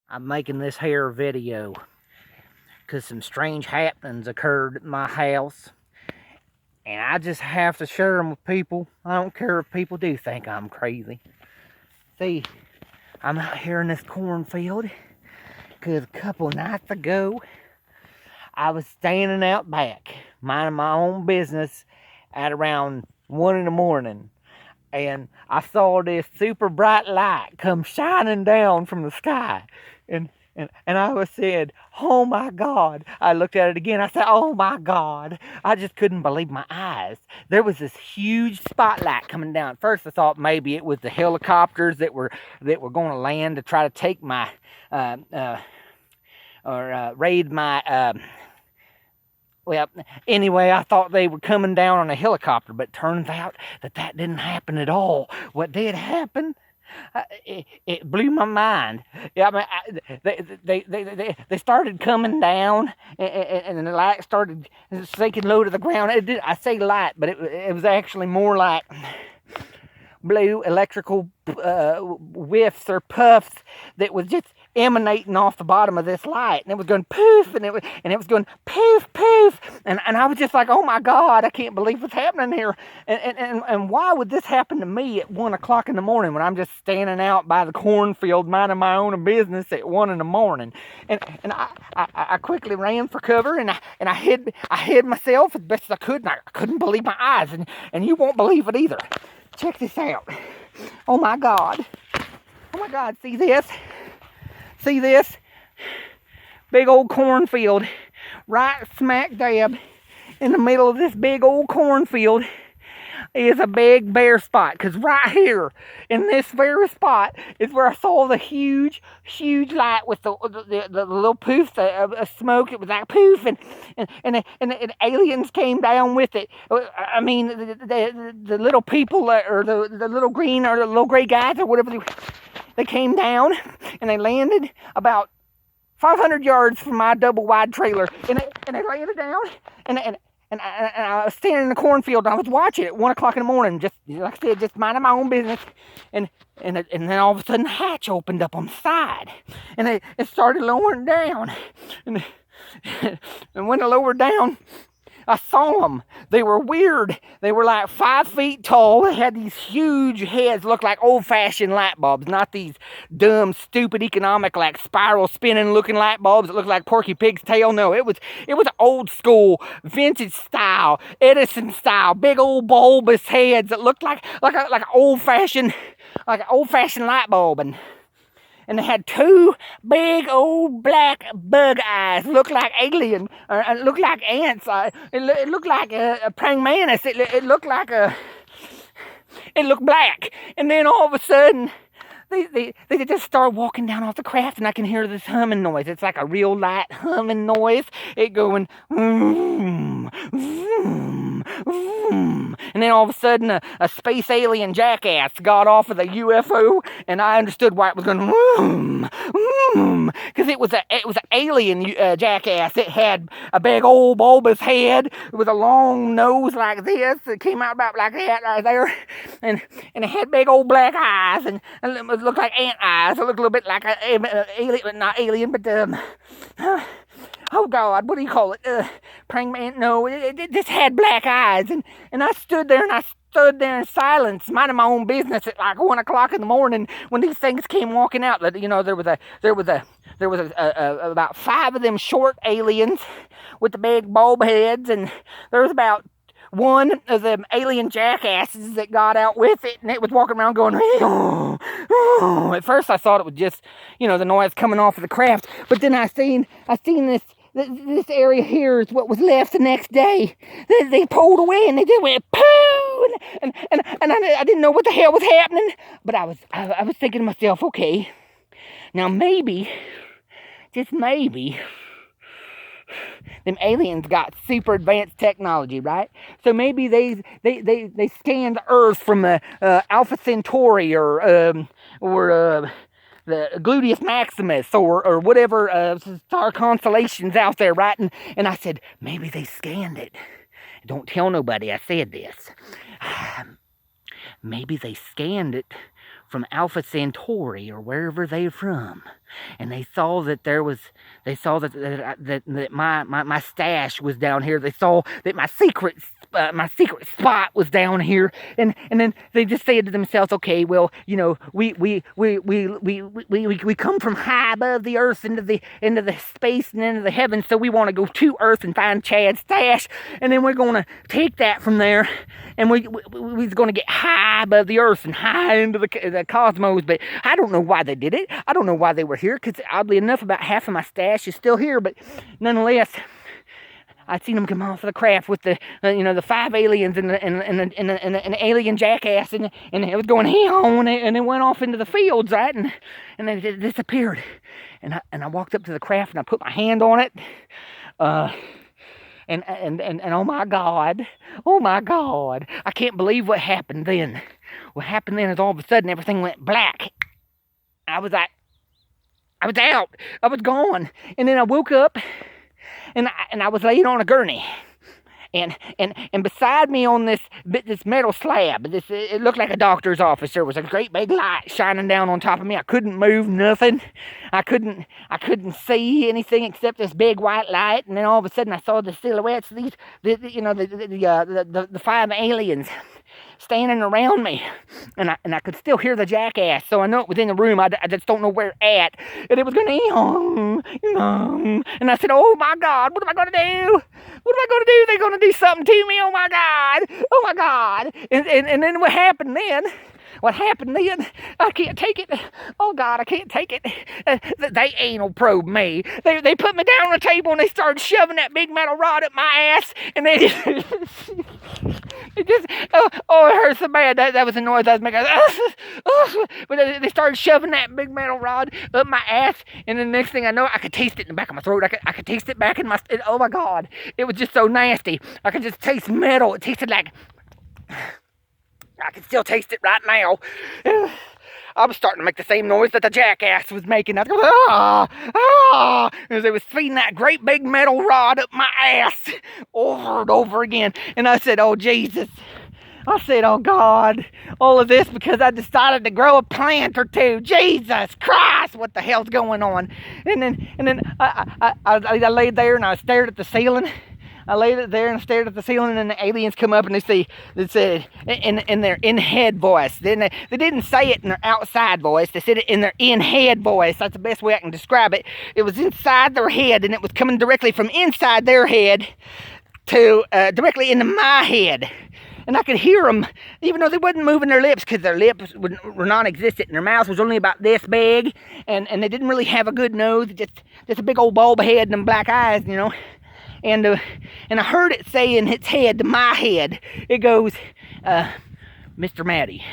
I'm making this here video because some strange happenings occurred at my house, and I just have to share them with people. I don't care if people do think I'm crazy. See, I'm out here in this cornfield because a couple nights ago, I was standing out back, minding my own business at around 1 in the morning. And I saw this super bright light come shining down from the sky. And I was said, oh my God. I looked at it again. I said, oh my God. I just couldn't believe my eyes. There was this huge spotlight coming down. At first I thought maybe it was the helicopters that were going to land to try to take my raid my well, anyway, I thought they were coming down on a helicopter, but turns out that didn't happen at all. What did happen? It blew my mind. Yeah, I mean, they started coming down, and the light started sinking low to the ground. I say light, but it was actually more like blue electrical whiffs or puffs that was just emanating off the bottom of this light, and it was going poof, and it was going poof poof, and I was just like, oh my God, I can't believe what's happening here. And why would this happen to me at 1 o'clock in the morning when I'm just standing out by the cornfield minding my own business at 1 in the morning? And I quickly ran for cover, and I hid myself as best as I could, and I couldn't believe my eyes, and you won't believe it either. Check this out. Oh my God. Oh my God, see this? See this? Big old cornfield right smack dab in the middle of this big old cornfield is a big bare spot. Because right here in this very spot is where I saw the huge light with the little poofs of smoke. It was like poof, and aliens came down with it. I mean, the little people, or the little green or the little gray guys or whatever, they came down and they landed about 500 yards from my double wide trailer, and they landed down, and I was standing in the cornfield, and I was watching it at 1 o'clock in the morning, just like I said, just minding my own business, and then all of a sudden the hatch opened up on the side, and it started lowering down, and when it lowered down, I saw them. They were weird. They were like 5 feet tall. They had these huge heads, looked like old-fashioned light bulbs, not these dumb, stupid, economic, like spiral spinning looking light bulbs that look like Porky Pig's tail. No, it was old school, vintage style, Edison style, big old bulbous heads that looked like an old-fashioned light bulb. And they had 2 big old black bug eyes, looked like alien, or looked like ants. It looked like a praying mantis. It looked like it looked black. And then all of a sudden, they just start walking down off the craft, and I can hear this humming noise. It's like a real light humming noise. It going, vroom, vroom, vroom. And then all of a sudden, a space alien jackass got off of the UFO, and I understood why it was going, vroom, vroom, because it was an alien jackass. It had a big old bulbous head with a long nose like this. It came out about like that right there, and it had big old black eyes, and it looked like ant eyes. It looked a little bit like an alien, not alien, but oh God, what do you call it? Praying man? No, it just had black eyes, and I stood there in silence, minding my own business at like 1 o'clock in the morning when these things came walking out. You know, there was about 5 of them short aliens with the big bulb heads, and there was about 1 of them alien jackasses that got out with it, and it was walking around going, oh, oh. At first I thought it was just, the noise coming off of the craft, but then I seen this area here is what was left the next day. They pulled away, and they just went poo, and I didn't know what the hell was happening, but I was thinking to myself, okay, now maybe, just maybe, them aliens got super advanced technology, right? So maybe they scanned Earth from Alpha Centauri or the Gluteus Maximus or whatever star constellations out there, right? And I said, maybe they scanned it. Don't tell nobody I said this. Maybe they scanned it from Alpha Centauri or wherever they're from. and they saw that that my stash was down here. They saw that my secret spot was down here, and then they just said to themselves, okay, well, we come from high above the earth into the space and into the heavens, so we want to go to earth and find Chad's stash, and then we're going to take that from there, and we're going to get high above the earth and high into the cosmos. But I don't know why they did it. I don't know why they were here, because oddly enough, about half of my stash is still here, but nonetheless, I'd seen them come off of the craft with the 5 aliens and an alien jackass, and it was going on, and it went off into the fields, right, and then it disappeared, and I walked up to the craft and I put my hand on it, and oh my God, I can't believe what happened then. What happened then is all of a sudden everything went black. I was out. I was gone, and then I woke up. And I was laying on a gurney, and beside me on this metal slab, it looked like a doctor's office. There was a great big light shining down on top of me. I couldn't move nothing. I couldn't see anything except this big white light. And then all of a sudden, I saw the silhouettes of the 5 aliens standing around me, and I could still hear the jackass, so I know it was in the room. I just don't know where at, and it was going and I said, oh my God, what am I going to do? They're going to do something to me. Oh my God. And then what happened then? I can't take it. Oh God, I can't take it. They anal probed me. They put me down on the table and they started shoving that big metal rod up my ass, and they it hurt so bad. That was the noise I was making. But they started shoving that big metal rod up my ass, and the next thing I know, I could taste it in the back of my throat. I could taste it back in my. Oh my God, it was just so nasty. I could just taste metal. It tasted like. I can still taste it right now. I was starting to make the same noise that the jackass was making. I was going, as they was feeding that great big metal rod up my ass over and over again. And I said, oh, Jesus. I said, oh, God, all of this because I decided to grow a plant or two. Jesus Christ, what the hell's going on? And then I laid there and I stared at the ceiling. I laid there and stared at the ceiling, and the aliens come up and they said in their in-head voice. Then they didn't say it in their outside voice. They said it in their in-head voice. That's the best way I can describe it. It was inside their head, and it was coming directly from inside their head to directly into my head. And I could hear them, even though they wasn't moving their lips, because their lips were non-existent, and their mouth was only about this big, and they didn't really have a good nose, just a big old bulb head and them black eyes, And I heard it say in its head to my head, it goes, Mr. Maddy,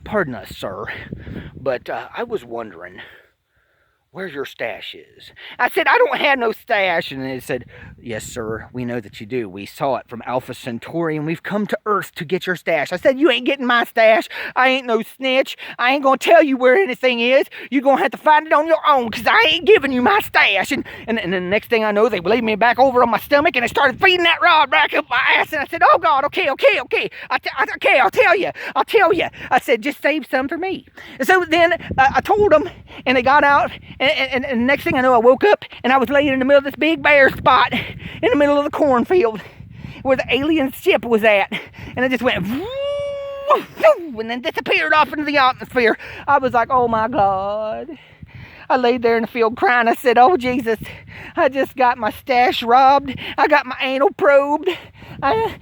pardon us, sir, but I was wondering where your stash is. I said, I don't have no stash. And it said, yes, sir, we know that you do. We saw it from Alpha Centauri, and we've come to Earth to get your stash. I said, you ain't getting my stash. I ain't no snitch. I ain't going to tell you where anything is. You're going to have to find it on your own, because I ain't giving you my stash. And then the next thing I know, they laid me back over on my stomach, and they started feeding that rod back up my ass. And I said, oh, God, okay. Okay, I'll tell you. I said, just save some for me. And so then I told them, and they got out. And the next thing I know, I woke up and I was laying in the middle of this big bare spot in the middle of the cornfield where the alien ship was at. And it just went and then disappeared off into the atmosphere. I was like, oh my God. I laid there in the field crying. I said, oh Jesus, I just got my stash robbed. I got my anal probed. I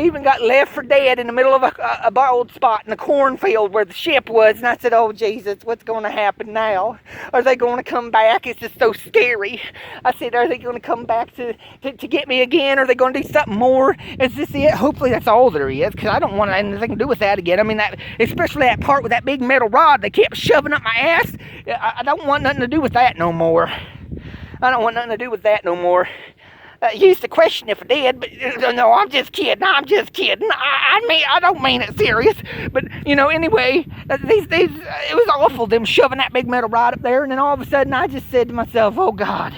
even got left for dead in the middle of a bald spot in the cornfield where the ship was. And I said, oh Jesus, what's going to happen now? Are they going to come back? It's just so scary. I said, are they going to come back to get me again? Are they going to do something more? Is this it? Hopefully that's all there is, because I don't want anything to do with that again. I mean, especially that part with that big metal rod they kept shoving up my ass. I don't want nothing to do with that no more. You used to question if I did, but no, I'm just kidding. I mean, I don't mean it serious. But, anyway, it was awful, them shoving that big metal rod up there. And then all of a sudden, I just said to myself, oh, God,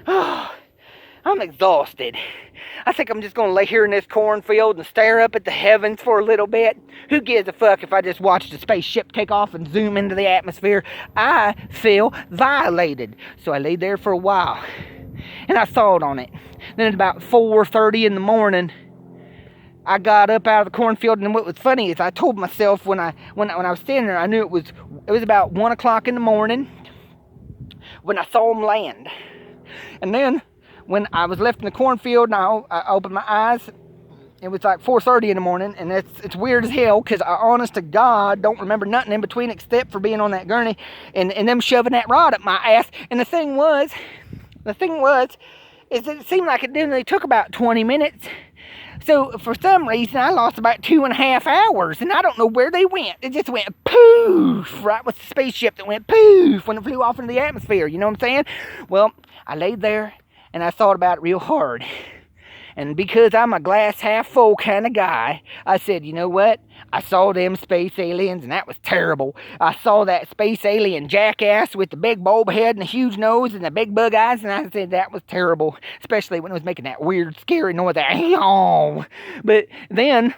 I'm exhausted. I think I'm just going to lay here in this cornfield and stare up at the heavens for a little bit. Who gives a fuck if I just watch the spaceship take off and zoom into the atmosphere? I feel violated. So I laid there for a while, and I thought on it. Then at about 4:30 in the morning, I got up out of the cornfield, and what was funny is I told myself when I was standing there, I knew it was about 1 o'clock in the morning when I saw them land. And then when I was left in the cornfield and I opened my eyes, it was like 4:30 in the morning, and it's weird as hell because I, honest to God, don't remember nothing in between except for being on that gurney and them shoving that rod up my ass. And the thing was, is that it seemed like it only took about 20 minutes. So for some reason, I lost about 2.5 hours, and I don't know where they went. It just went poof, right with the spaceship that went poof when it flew off into the atmosphere. You know what I'm saying? Well, I laid there, and I thought about it real hard. And because I'm a glass half full kind of guy, I said, you know what? I saw them space aliens, and that was terrible. I saw that space alien jackass with the big bulb head and the huge nose and the big bug eyes, and I said that was terrible, especially when it was making that weird, scary noise. But then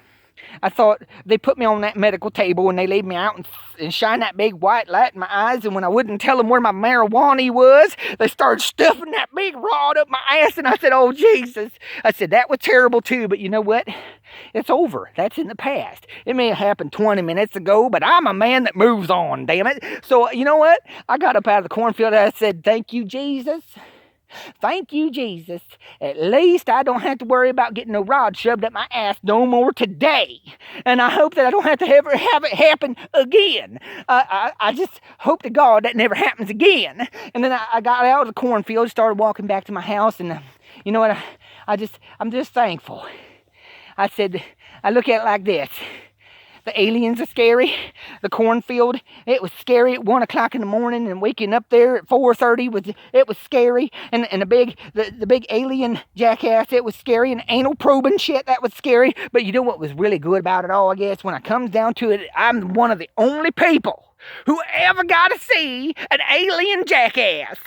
I thought, they put me on that medical table and they laid me out and shined that big white light in my eyes, and when I wouldn't tell them where my marijuana was, they started stuffing that big rod up my ass, and I said, oh Jesus. I said, that was terrible too, but you know what? It's over. That's in the past. It may have happened 20 minutes ago, but I'm a man that moves on, damn it. So you know what? I got up out of the cornfield and I said, thank you, Jesus. Thank you, Jesus. At least I don't have to worry about getting no rod shoved up my ass no more today. And I hope that I don't have to ever have it happen again. I just hope to God that never happens again. And then I got out of the cornfield, started walking back to my house, and you know what? I'm just thankful. I said, I look at it like this. The aliens are scary. The cornfield, it was scary at 1 o'clock in the morning, and waking up there at 4:30 was scary. And the big alien jackass, it was scary. And anal probing shit, that was scary. But you know what was really good about it all, I guess? When it comes down to it, I'm one of the only people who ever got to see an alien jackass.